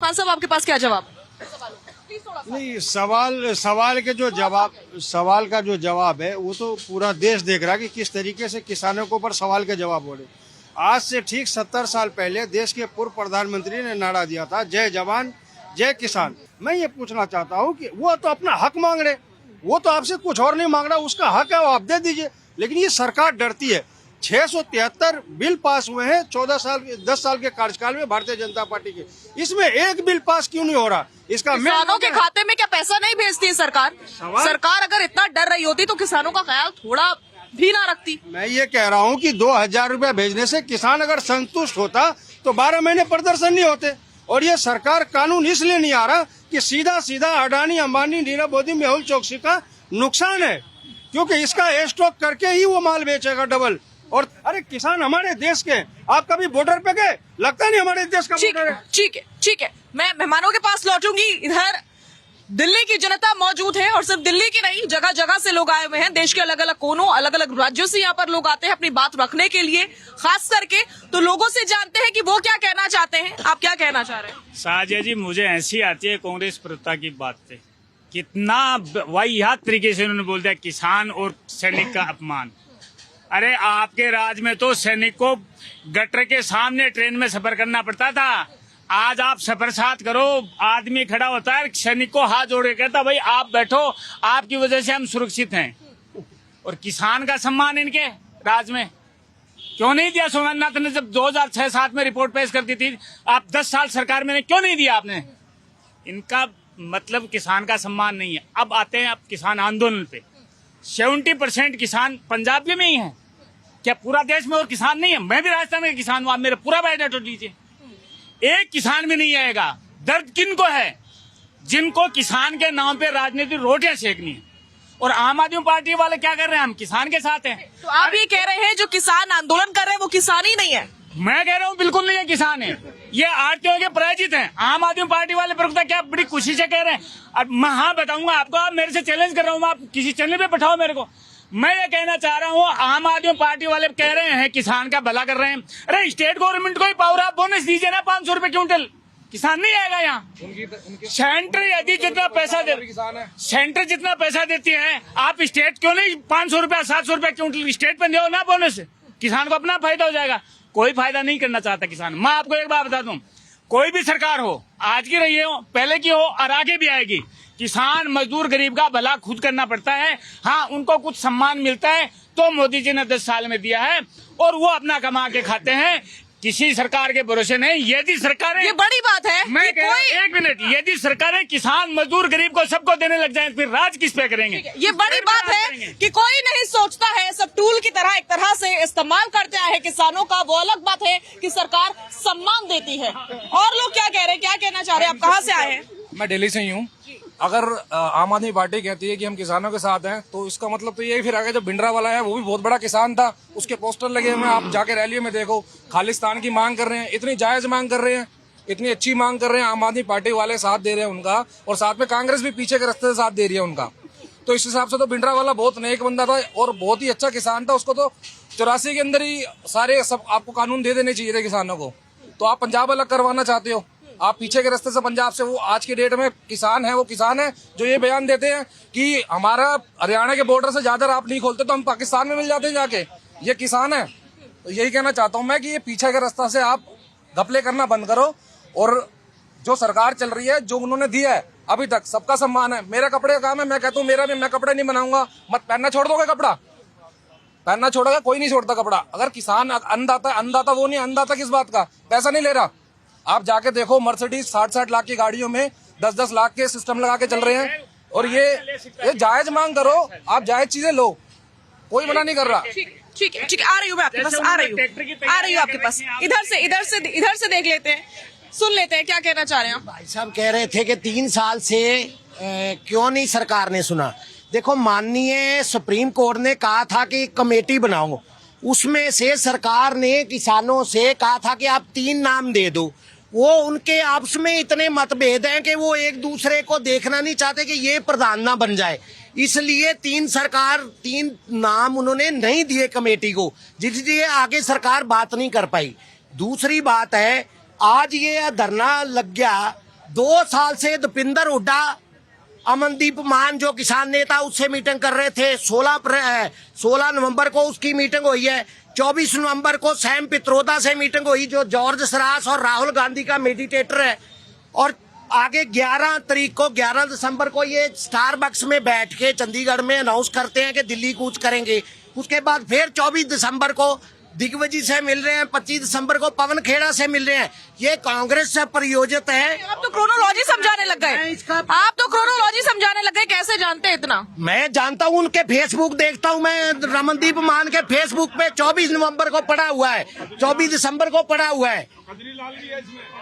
रहमान साहब आपके पास क्या जवाब? नहीं, सवाल का जो जवाब है वो तो पूरा देश देख रहा है कि किस तरीके से किसानों के ऊपर सवाल के जवाब हो रहे। आज से ठीक 70 साल पहले देश के पूर्व प्रधानमंत्री ने नारा दिया था, जय जवान जय किसान। मैं ये पूछना चाहता हूँ कि वो तो अपना हक मांग रहे, वो तो आपसे कुछ और नहीं मांग रहा, उसका हक है वो आप दे दीजिए। लेकिन ये सरकार डरती है। 673 बिल पास हुए हैं 10 साल के कार्यकाल में भारतीय जनता पार्टी के, इसमें एक बिल पास क्यों नहीं हो रहा? इसका किसानों के खाते में क्या पैसा नहीं भेजती है सरकार? सरकार अगर इतना डर रही होती तो किसानों का ख्याल थोड़ा भी ना रखती। मैं ये कह रहा हूँ कि 2000 रुपया भेजने से किसान अगर संतुष्ट होता तो 12 महीने प्रदर्शन नहीं होते। और ये सरकार कानून इसलिए नहीं आ रहा कि सीधा सीधा अडानी, अंबानी, नीरव मोदी, मेहुल चोकसी का नुकसान है, क्योंकि इसका स्टॉक करके ही वो माल बेचेगा डबल। और अरे किसान हमारे देश के, आप कभी बॉर्डर पे गए? लगता नहीं हमारे देश का बॉर्डर है। ठीक है, मैं मेहमानों के पास लौटूंगी। इधर दिल्ली की जनता मौजूद है और सिर्फ दिल्ली की नहीं, जगह जगह से लोग आए हुए हैं। देश के अलग अलग कोनों, अलग अलग राज्यों से यहाँ पर लोग आते हैं अपनी बात रखने के लिए, खास करके। तो लोगों से जानते हैं कि वो क्या कहना चाहते हैं। आप क्या कहना चाह रहे हैं? साजिया जी, मुझे ऐसी आती है कांग्रेस प्रता की बात पे, कितना वाहियात तरीके से उन्होंने बोल दिया किसान और सैनिक का अपमान। अरे आपके राज में तो सैनिक को गटर के सामने ट्रेन में सफर करना पड़ता था। आज आप सफर साथ करो, आदमी खड़ा होता है, सैनिक को हाथ जोड़ के कहता भाई आप बैठो, आपकी वजह से हम सुरक्षित हैं। और किसान का सम्मान इनके राज में क्यों नहीं दिया? सोमनाथ ने जब 2006-7 में रिपोर्ट पेश कर दी थी, आप 10 साल सरकार में क्यों नहीं दिया आपने? इनका मतलब किसान का सम्मान नहीं है। अब आते हैं अब किसान आंदोलन पे। 70% किसान पंजाब में ही है। क्या पूरा देश में और किसान नहीं है? मैं भी राजस्थान में किसान हूँ, आप मेरा पूरा बायोडाटा लीजिए, एक किसान भी नहीं आएगा। दर्द किनको है? जिनको किसान के नाम पे राजनीतिक रोटियां सेकनी है। और आम आदमी पार्टी वाले क्या कर रहे हैं? हम किसान के साथ हैं। तो आप ये कह रहे हैं जो किसान आंदोलन कर रहे हैं वो किसान ही नहीं है? मैं कह रहा हूँ बिल्कुल नहीं है, किसान है। ये आरटीओ के पराजित हैं। आम आदमी पार्टी वाले प्रवक्ता क्या बड़ी खुशी से कह रहे हैं। अब मैं हाँ बताऊंगा आपको, आप मेरे से चैलेंज कर रहा हूँ, आप किसी चैनल पे बैठाओ मेरे को। मैं ये कहना चाह रहा हूँ, आम आदमी पार्टी वाले कह रहे हैं किसान का भला कर रहे हैं। अरे स्टेट गवर्नमेंट को ही पावर आप बोनस दीजिए ना, 500 रुपए क्विंटल। किसान नहीं आएगा यहाँ। सेंटर यदि जितना पैसा सेंटर जितना पैसा देती है, आप स्टेट क्यों नहीं 500 रुपया 700 रुपया क्विंटल स्टेट पे दो ना बोनस? किसान को अपना फायदा हो जाएगा। कोई फायदा नहीं करना चाहता किसान। मैं आपको एक बात बता दूं, कोई भी सरकार हो, आज की रही हो, पहले की हो और आगे भी आएगी, किसान मजदूर गरीब का भला खुद करना पड़ता है। हाँ, उनको कुछ सम्मान मिलता है तो मोदी जी ने 10 साल में दिया है और वो अपना कमा के खाते हैं, किसी सरकार के भरोसे नहीं। यदि सरकारें, ये बड़ी बात है, मैं कह रहा हूं, एक मिनट, यदि सरकारें किसान मजदूर गरीब को सबको देने लग जाएं, फिर राज किस पे करेंगे? ये बड़ी बात है कि कोई नहीं सोचता है, सब टूल की तरह एक तरह से इस्तेमाल करते हैं किसानों का। वो अलग बात है कि सरकार सम्मान देती है। और लोग क्या कह रहे हैं, क्या कहना चाह रहे हैं? आप कहाँ से आए हैं? मैं दिल्ली से ही हूँ। अगर आम आदमी पार्टी कहती है कि हम किसानों के साथ हैं, तो इसका मतलब तो ये फिर आगे जो भिंडरा वाला है वो भी बहुत बड़ा किसान था, उसके पोस्टर लगे हुए हैं, आप जाके रैलियों में देखो। खालिस्तान की मांग कर रहे हैं, इतनी जायज मांग कर रहे हैं, इतनी अच्छी मांग कर रहे हैं। आम आदमी पार्टी वाले साथ दे रहे हैं उनका, और साथ में कांग्रेस भी पीछे के रास्ते से साथ दे रही है उनका। तो इस हिसाब से तो भिंडरा वाला बहुत नेक बंदा था और बहुत ही अच्छा किसान था। उसको तो 84 के अंदर ही सारे सब आपको कानून दे देने चाहिए थे किसानों को। तो आप पंजाब अलग करवाना चाहते हो, आप पीछे के रास्ते से पंजाब से। वो आज के डेट में किसान है, वो किसान है जो ये बयान देते हैं कि हमारा हरियाणा के बॉर्डर से ज्यादा आप नहीं खोलते तो हम पाकिस्तान में मिल जाते हैं जाके। ये किसान है। तो यही कहना चाहता हूँ मैं कि ये पीछे के रास्ता से आप घपले करना बंद करो। और जो सरकार चल रही है, जो उन्होंने दिया है अभी तक, सबका सम्मान है। मेरे कपड़े का काम है, मैं कहता हूँ मेरा भी, मैं कपड़े नहीं बनाऊंगा। मत पहनना छोड़ दोगे कपड़ा? पहनना छोड़ेगा? कोई नहीं छोड़ता कपड़ा। अगर किसान अन्नदाता वो नहीं, अन्नदाता किस बात का? पैसा नहीं ले रहा। आप जाके देखो, मर्सिडीज 60-60 लाख की गाड़ियों में 10-10 लाख के सिस्टम लगा के चल रहे हैं। और ये जायज मांग करो, आप जायज चीजें लो, कोई मना नहीं कर रहा। ठीक है, आ रही हूँ मैं आपके पास, आ रही हूँ आपके पास। इधर से देख लेते हैं, सुन लेते हैं क्या कहना चाह रहे हैं। भाई साहब कह रहे थे कि 3 साल से क्यों नहीं सरकार ने सुना। देखो, माननीय सुप्रीम कोर्ट ने कहा था कि कमेटी बनाओ, उसमें से सरकार ने किसानों से कहा था कि आप 3 नाम दे दो। वो उनके आपस में इतने मतभेद हैं कि वो एक दूसरे को देखना नहीं चाहते कि ये प्रधान ना बन जाए, इसलिए 3 नाम उन्होंने नहीं दिए कमेटी को, जिसलिए आगे सरकार बात नहीं कर पाई। दूसरी बात है, आज ये धरना लग गया 2 साल से दीपेंद्र हुड्डा, अमनदीप मान जो किसान नेता, उससे मीटिंग कर रहे थे। 16 नवंबर को उसकी मीटिंग हुई है। 24 नवंबर को सैम पित्रोदा से मीटिंग हुई, जो जॉर्ज सरास और राहुल गांधी का मेडिटेटर है। और आगे 11 दिसंबर को ये स्टारबक्स में बैठ के चंडीगढ़ में अनाउंस करते हैं कि दिल्ली कूच करेंगे। उसके बाद फिर 24 दिसंबर को दिग्विजय से मिल रहे हैं, 25 दिसंबर को पवन खेड़ा से मिल रहे हैं। ये कांग्रेस से प्रायोजित है। आप तो क्रोनोलॉजी समझाने लग गए। आप तो क्रोनोलॉजी समझाने लग गए, कैसे जानते हैं इतना? मैं जानता हूँ, उनके फेसबुक देखता हूँ मैं। रमनदीप मान के फेसबुक पे 24 नवंबर को पड़ा हुआ है, 24 दिसंबर को पड़ा हुआ है।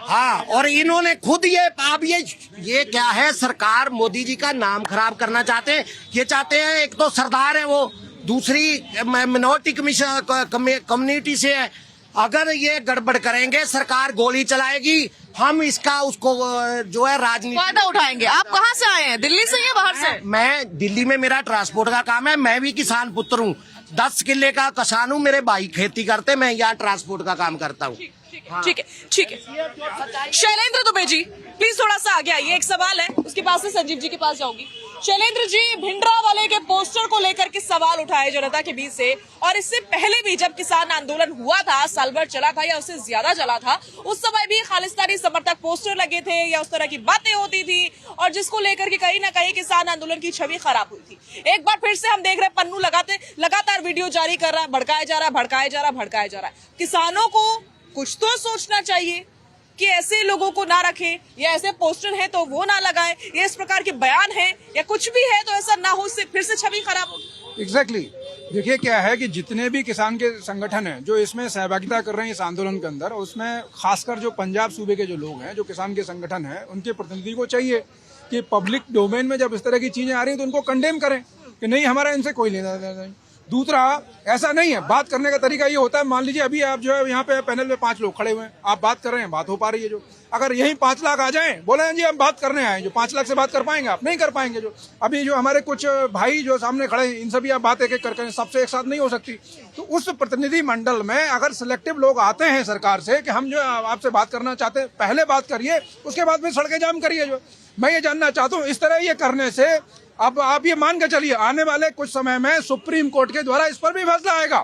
हाँ, और इन्होंने खुद ये क्या है, सरकार मोदी जी का नाम खराब करना चाहते हैं। ये चाहते हैं, एक तो सरदार है वो, दूसरी मिनोरिटी कम्युनिटी से है। अगर ये गड़बड़ करेंगे, सरकार गोली चलाएगी। हम इसका उसको जो है राजनीति फायदा उठाएंगे। आप कहाँ से आए हैं, दिल्ली से या बाहर से? मैं दिल्ली में, मेरा ट्रांसपोर्ट का काम है। मैं भी किसान पुत्र हूँ, 10 किले का किसान हूँ। मेरे भाई खेती करते, मैं यहाँ ट्रांसपोर्ट का काम करता हूँ। ठीक है। शैलेंद्र दुबे जी, प्लीज थोड़ा सा आगे आइए। एक सवाल है, उसके पास से संजीव जी के पास जाऊंगी। शैलेंद्र जी, भिंडरावाले के पोस्टर को लेकर के सवाल उठाए जनता के बीच से, और इससे पहले भी जब किसान आंदोलन हुआ था, साल भर चला था या उससे ज्यादा चला था, उस समय भी खालिस्तानी समर्थक पोस्टर लगे थे या उस तरह की बातें होती थी, और जिसको लेकर के कहीं ना कहीं किसान आंदोलन की छवि खराब हुई थी। एक बार फिर से हम देख रहे हैं, पन्नू लगातार वीडियो जारी कर रहा है, भड़काया जा रहा है। किसानों को कुछ तो सोचना चाहिए कि ऐसे लोगों को ना रखें, या ऐसे पोस्टर है तो वो ना लगाए, या इस प्रकार के बयान है या कुछ भी है तो ऐसा ना हो, इससे फिर से छवि खराब हो। एग्जैक्टली देखिए क्या है कि जितने भी किसान के संगठन हैं जो इसमें सहभागिता कर रहे हैं इस आंदोलन के अंदर, उसमें खासकर जो पंजाब सूबे के जो लोग हैं, जो किसान के संगठन हैं, उनके प्रतिनिधि को चाहिए कि पब्लिक डोमेन में जब इस तरह की चीजें आ रही हैं तो उनको कंडेम करें कि नहीं, हमारा इनसे कोई लेना देना नहीं। दूसरा, ऐसा नहीं है, बात करने का तरीका ये होता है, मान लीजिए अभी आप जो है यहाँ पे पैनल में 5 लोग खड़े हुए हैं, आप बात कर रहे हैं, बात हो पा रही है। जो अगर यही 5 लाख आ जाएं, बोले जी हम बात करने आए, जो 5 लाख से बात कर पाएंगे? आप नहीं कर पाएंगे। जो अभी जो हमारे कुछ भाई जो सामने खड़े हैं, इन सभी आप बात एक करके सबसे एक साथ नहीं हो सकती। तो उस प्रतिनिधि मंडल में अगर सिलेक्टिव लोग आते हैं सरकार से कि हम जो आपसे बात करना चाहते हैं, पहले बात करिए, उसके बाद में सड़कें जाम करिए। जो मैं ये जानना चाहता हूँ, इस तरह ये करने से अब आप ये मान के चलिए, आने वाले कुछ समय में सुप्रीम कोर्ट के द्वारा इस पर भी फैसला आएगा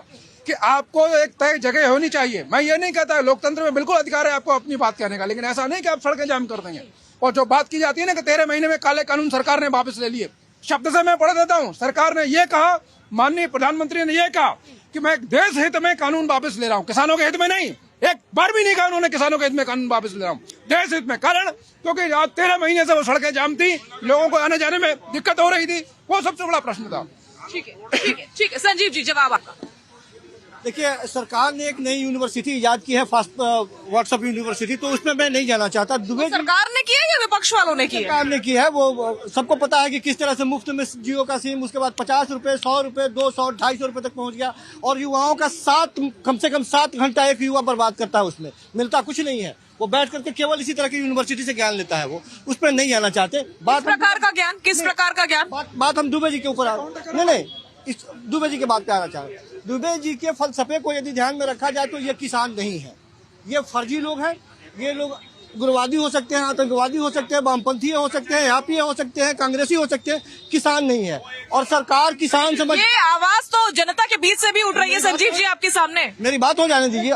कि आपको एक तय जगह होनी चाहिए। मैं ये नहीं कहता, लोकतंत्र में बिल्कुल अधिकार है आपको अपनी बात कहने का, लेकिन ऐसा नहीं कि आप सड़कें जाम कर देंगे। और जो बात की जाती है ना कि 13 महीने में काले कानून सरकार ने वापस ले लिए, शब्द से मैं पढ़ देता हूँ। सरकार ने ये कहा, माननीय प्रधानमंत्री ने ये कहा कि मैं देश हित में कानून वापस ले रहा हूँ, किसानों के हित में नहीं। एक बार भी नहीं कहा उन्होंने किसानों के हित में कानून वापस ले रहा हूँ, देश हित में। कारण क्योंकि आज 13 महीने से वो सड़कें जाम थी, लोगों को आने जाने में दिक्कत हो रही थी, वो सबसे बड़ा प्रश्न था। ठीक है। संजीव जी, जवाब आपका। देखिए, सरकार ने एक नई यूनिवर्सिटी इजाद की है, फास्ट व्हाट्सएप यूनिवर्सिटी, तो उसमें मैं नहीं जाना चाहता। दुबे सरकार ने किया या विपक्ष वालों ने किया? सरकार ने की है, वो सबको पता है कि किस तरह से मुफ्त में जियो का सिम, उसके बाद 50 रुपए, 100 रुपए, 200, 250 रुपए तक पहुंच गया। और युवाओं का कम से कम 7 घंटा एक युवा बर्बाद करता है, उसमें मिलता कुछ नहीं है। वो बैठ करके केवल इसी तरह की यूनिवर्सिटी से ज्ञान लेता है, वो उस पर नहीं जाना चाहते। किस प्रकार का ज्ञान? किस प्रकार का ज्ञान? बात हम दुबे जी के ऊपर नहीं, इस दुबे जी की बात पे आना चाह रहे हैं। दुबे जी के फलसफे को यदि ध्यान में रखा जाए तो ये किसान नहीं है, ये फर्जी लोग हैं। ये लोग उग्रवादी हो सकते हैं, आतंकवादी हो सकते हैं, वामपंथी हो सकते हैं, आप हो सकते हैं, कांग्रेसी हो सकते हैं, किसान नहीं है। और सरकार किसान समझ, ये आवाज तो जनता के बीच से भी उठ रही है संजीव जी आपके सामने। मेरी बात हो जाने दीजिए।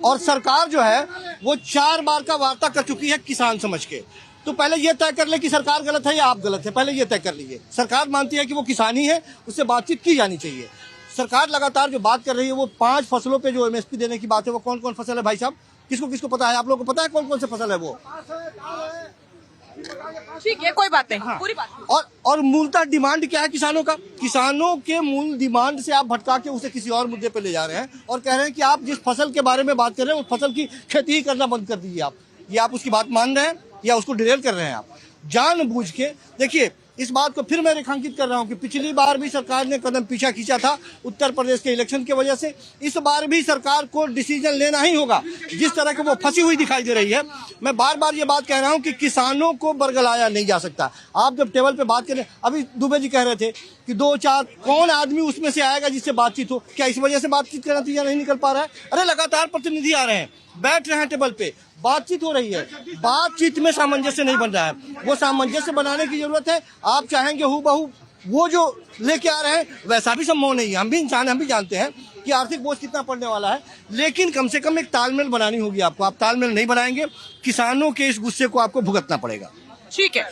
और सरकार जो है वो 4 बार का वार्ता कर चुकी है किसान समझ के। तो पहले ये तय कर ले कि सरकार गलत है या आप गलत है, पहले ये तय कर लीजिए। सरकार मानती है कि वो किसान ही है, उससे बातचीत की जानी चाहिए। सरकार लगातार जो बात कर रही है वो 5 फसलों पे जो एमएसपी देने की बात है, वो कौन कौन फसल है भाई साहब? किसको किसको पता है? आप लोगों को पता है कौन कौन से फसल है वो? ठीक है, कोई बात नहीं। हाँ। पूरी बात। और मूलतः डिमांड क्या है किसानों का? किसानों के मूल डिमांड से आप भटका के उसे किसी और मुद्दे पे ले जा रहे हैं और कह रहे हैं कि आप जिस फसल के बारे में बात कर रहे हैं उस फसल की खेती ही करना बंद कर दीजिए। ये आप उसकी बात मान रहे हैं या उसको डिरेल कर रहे हैं? आप जानबूझ के देखिए, इस बात को फिर मैं रेखांकित कर रहा हूं कि पिछली बार भी सरकार ने कदम पीछा खींचा था उत्तर प्रदेश के इलेक्शन की वजह से। इस बार भी सरकार को डिसीजन लेना ही होगा। जिस तरह के वो फंसी हुई दिखाई दे रही है, मैं बार बार ये बात कह रहा हूं कि किसानों को बरगलाया नहीं जा सकता। आप जब टेबल पे बात करें, अभी दुबे जी कह रहे थे कि 2-4 कौन आदमी उसमें से आएगा जिससे बातचीत हो? क्या इस वजह से बातचीत का नतीजा नहीं निकल पा रहा है? अरे लगातार प्रतिनिधि आ रहे हैं, बैठ रहे हैं टेबल पे, बातचीत हो रही है, बातचीत में सामंजस्य नहीं बन रहा है। वो सामंजस्य बनाने की जरूरत है। आप चाहेंगे हूबहू वो जो लेके आ रहे हैं वैसा भी संभव नहीं है। हम भी इंसान, हम भी जानते हैं कि आर्थिक बोझ कितना पड़ने वाला है, लेकिन कम से कम एक तालमेल बनानी होगी आपको। आप तालमेल नहीं बनाएंगे, किसानों के इस गुस्से को आपको भुगतना पड़ेगा। ठीक है।